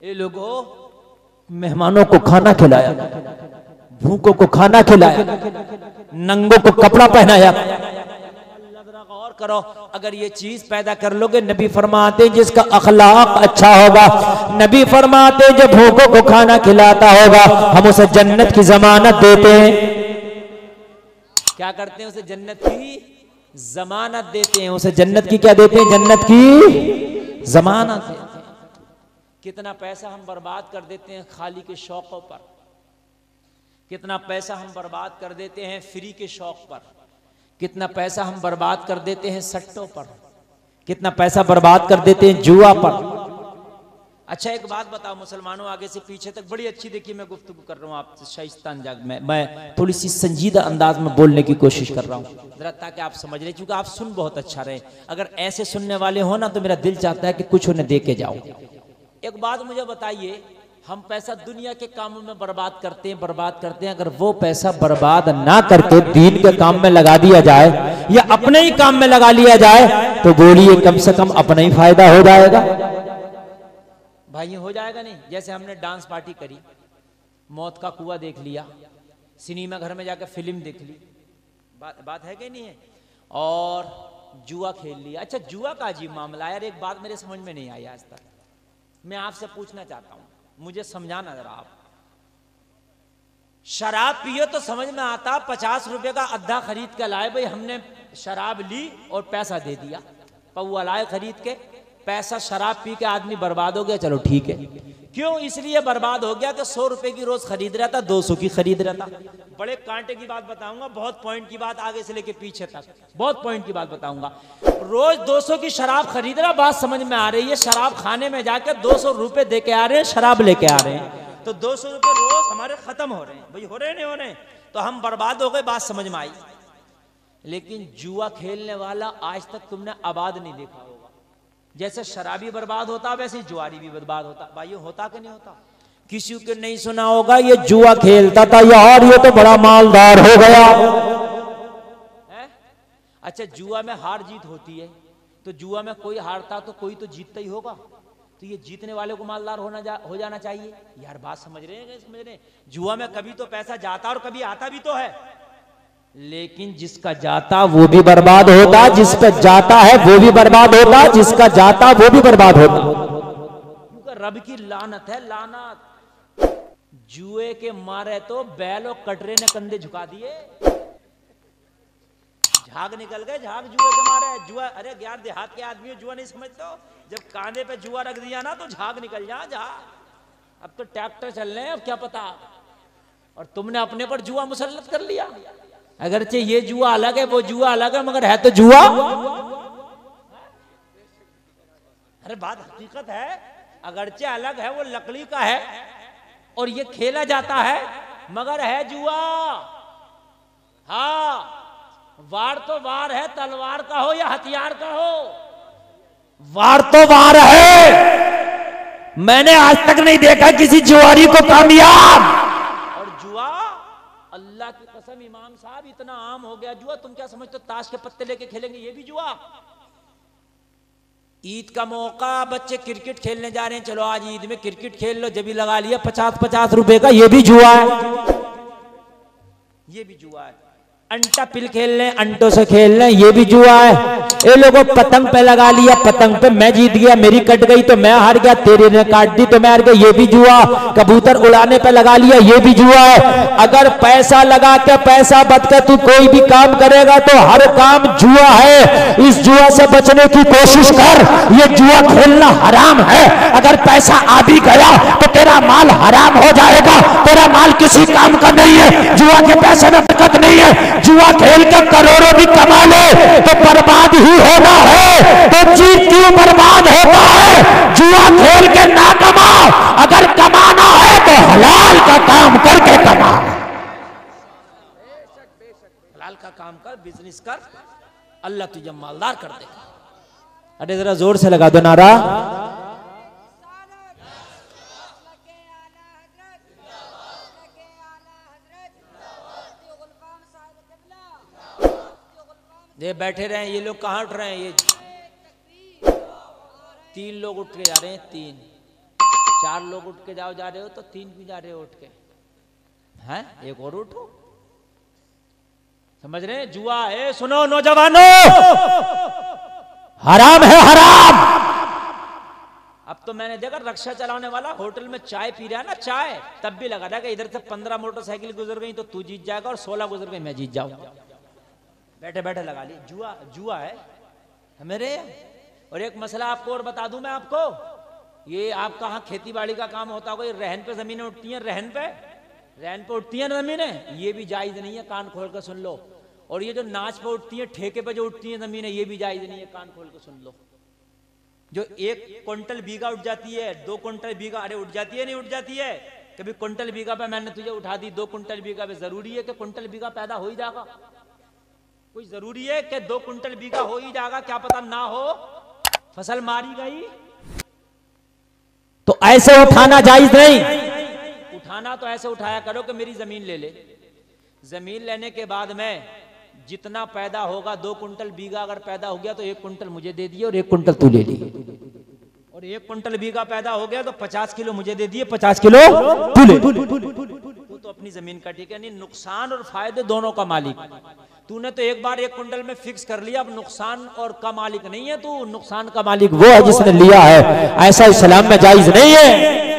ये लोगों मेहमानों को खाना खिलाया, भूखों को खाना खिलाया, नंगों को कपड़ा पहनाया। गौर करो, अगर ये चीज पैदा कर लोगे, नबी फरमाते जिसका अखलाक अच्छा होगा, नबी फरमाते जो भूखों को खाना खिलाता होगा, हम उसे जन्नत की जमानत देते हैं। क्या करते हैं? उसे जन्नत की जमानत देते हैं। उसे जन्नत की क्या देते हैं? जन्नत की जमानत देते हैं। कितना पैसा हम बर्बाद कर देते हैं खाली के शौकों पर, कितना पैसा हम बर्बाद कर देते हैं फ्री के शौक पर, कितना पैसा हम बर्बाद कर देते हैं सट्टों पर, कितना पैसा बर्बाद कर देते हैं जुआ पर। अच्छा एक बात बताओ मुसलमानों, आगे से पीछे तक बड़ी अच्छी देखिए मैं गुफ्तगू कर रहा हूँ आपसे शाइस्ता अंदाज में, मैं थोड़ी सी संजीदा अंदाज में बोलने की कोशिश कर रहा हूँ जरा, ताकि आप समझ रहे, क्योंकि आप सुन बहुत अच्छा रहे। अगर ऐसे सुनने वाले हो ना तो मेरा दिल चाहता है कि कुछ उन्हें दे के जाओ। एक बात मुझे बताइए, हम पैसा दुनिया के कामों में बर्बाद करते हैं, अगर वो पैसा बर्बाद ना करके दीन के काम में लगा दिया जाए या अपने ही काम में लगा लिया जाए, तो बोलिए कम से कम अपना ही फायदा हो जाएगा। भाई हो जाएगा नहीं? जैसे हमने डांस पार्टी करी, मौत का कुआं देख लिया, सिनेमा घर में जाकर फिल्म देख ली, बात है कि नहीं है, और जुआ खेल लिया। अच्छा जुआ का अजीब मामला है यार, एक बात मेरे समझ में नहीं आई आज तक, मैं आपसे पूछना चाहता हूं, मुझे समझाना जरा आप। शराब पियो तो समझ में आता, 50 रुपए का अद्धा खरीद के लाए, भाई हमने शराब ली और पैसा दे दिया, पौवा लाए खरीद के, पैसा शराब पी के आदमी बर्बाद हो गया, चलो ठीक है। क्यों इसलिए बर्बाद हो गया कि 100 रुपए की रोज खरीद रहा था, 200 की खरीद रहा था। बड़े कांटे की बात बताऊंगा, बहुत पॉइंट की बात, आगे से लेके पीछे तक बहुत पॉइंट की बात बताऊंगा। रोज 200 की शराब खरीद रहा, बात समझ में आ रही है, शराब खाने में जाके 200 रुपए दे के आ रहे हैं, शराब लेके आ रहे हैं, तो 200 रुपए रोज हमारे खत्म हो रहे हैं, भाई हो रहे नहीं हो रहे, तो हम बर्बाद हो गए, बात समझ में आई। लेकिन जुआ खेलने वाला आज तक तुमने आबाद नहीं देखा होगा। जैसे शराबी बर्बाद होता वैसे जुआरी भी बर्बाद होता। भाइयों होता कि नहीं होता? किसी को नहीं सुना होगा ये जुआ खेलता था यार, ये तो बड़ा मालदार हो गया है? अच्छा जुआ में हार जीत होती है, तो जुआ में कोई हारता तो कोई तो जीतता ही होगा, तो ये जीतने वाले को मालदार हो जाना चाहिए यार। बात समझ रहे हैं? समझ रहे हैं? जुआ में कभी तो पैसा जाता और कभी आता भी तो है, लेकिन जिसका जाता वो भी बर्बाद होता, जिसका जाता है वो भी बर्बाद होता, जिसका जाता वो भी बर्बाद होता। क्योंकि रब की लानत है, लानत। जुए के मारे तो बैल और कटरे ने कंधे झुका दिए, झाग निकल गए, झाग जुए के मारे। जुआ, अरे यार देहात के आदमी जुआ नहीं समझते हो, जब कांधे पे जुआ रख दिया ना तो झाग निकल जा। अब तो ट्रैक्टर चल रहे हैं, अब क्या पता, और तुमने अपने पर जुआ मुसल्लत कर लिया। अगरचे ये जुआ अलग है, वो जुआ अलग है, मगर है तो जुआ। अरे बात हकीकत है, अगरचे अलग है, वो लकड़ी का है और ये खेला जाता है, मगर है जुआ। हाँ वार तो वार है, तलवार का हो या हथियार का हो, वार तो वार है। मैंने आज तक नहीं देखा किसी जुआरी को कामयाब। और जुआ अल्लाह की कसम इमाम साहब इतना आम हो गया जुआ, तुम क्या समझते हो ताश के पत्ते लेके खेलेंगे ये भी जुआ? ईद का मौका, बच्चे क्रिकेट खेलने जा रहे हैं, चलो आज ईद में क्रिकेट खेल लो, जब भी लगा लिया 50-50 रुपए का, ये भी जुआ है, ये भी जुआ है। अंटा पिल खेल लें, अंटों से खेल लें, ये भी जुआ है। ये लोगों पतंग पे लगा लिया, पतंग पे मैं जीत गया, मेरी कट गई तो मैं हार गया, तेरे ने काट दी तो मैं हार गया, ये भी जुआ। कबूतर उड़ाने पे लगा लिया, ये भी जुआ है। अगर पैसा लगा के पैसा बच के तू कोई भी काम करेगा तो हर काम जुआ है। इस जुआ से बचने की कोशिश कर, ये जुआ खेलना हराम है। अगर पैसा आ भी गया तो तेरा माल हराम हो जाएगा, तेरा माल किसी काम का नहीं है। जुआ के पैसे में बरकत नहीं है। जुआ खेल के करोड़ों भी कमा ले तो बर्बाद ही होना है, तो जीत क्यों बर्बाद होता है? जुआ खेल के ना कमाओ, अगर कमाना है तो हलाल का काम करके कमा, हलाल का काम कर, बिजनेस कर, अल्लाह तुझे मालदार कर देगा। अरे जरा जोर से लगा दो नारा। ये बैठे रहे, ये लोग कहाँ उठ रहे हैं? ये 3 लोग उठ के जा रहे हैं, 3 4 लोग उठ के जाओ जा रहे हो तो 3 भी जा रहे हो उठ के, हैं एक और उठो। समझ रहे हैं? जुआ है, सुनो नौजवानों, हराम है हराम। अब तो मैंने देखा रक्षा चलाने वाला होटल में चाय पी रहा है ना, चाय तब भी लगा रहा है कि इधर से 15 मोटरसाइकिल गुजर गई तो तू जीत जाएगा और 16 गुजर गई मैं जीत जाऊंगा। बैठे बैठे लगा ली। जुआ जुआ है मेरे। और एक मसला आपको और बता दूं मैं आपको, ये आपका हाँ खेती बाड़ी का काम होता होगा, ये रहन पे जमीनें उठती हैं, रहन पे उठती हैं जमीनें, ये भी जायज नहीं है, कान खोल कर सुन लो। और ये जो नाच पे उठती है, ठेके पे जो उठती हैं जमीनें, ये भी जायज नहीं है, कान खोल कर सुन लो। जो 1 क्विंटल बीघा उठ जाती है, 2 क्विंटल बीघा, अरे उठ जाती है नहीं उठ जाती है? कभी क्विंटल बीघा पे मैंने तुझे उठा दी, 2 क्विंटल बीघा पे जरूरी है कि क्विंटल बीघा पैदा हो ही जाएगा? कोई जरूरी है कि 2 क्विंटल बीघा हो ही जाएगा? क्या पता ना हो, फसल मारी गई। तो ऐसे उठाना जायज नहीं। उठाना तो ऐसे उठाया करो कि मेरी जमीन ले ले, जमीन लेने के बाद में जितना पैदा होगा, 2 क्विंटल बीघा अगर पैदा हो गया तो 1 क्विंटल मुझे दे दिए और 1 क्विंटल तू ले ली। और 1 क्विंटल बीघा पैदा हो गया तो 50 किलो मुझे दे दिए, 50 किलो तू ले। तू तो अपनी जमीन का ठीक है, नहीं नुकसान और फायदे दोनों का मालिक। तूने तो एक बार 1 क्विंटल में फिक्स कर लिया, अब नुकसान और का मालिक नहीं है तू, नुकसान का मालिक वो है जिसने लिया है। ऐसा इस्लाम में जायज नहीं है।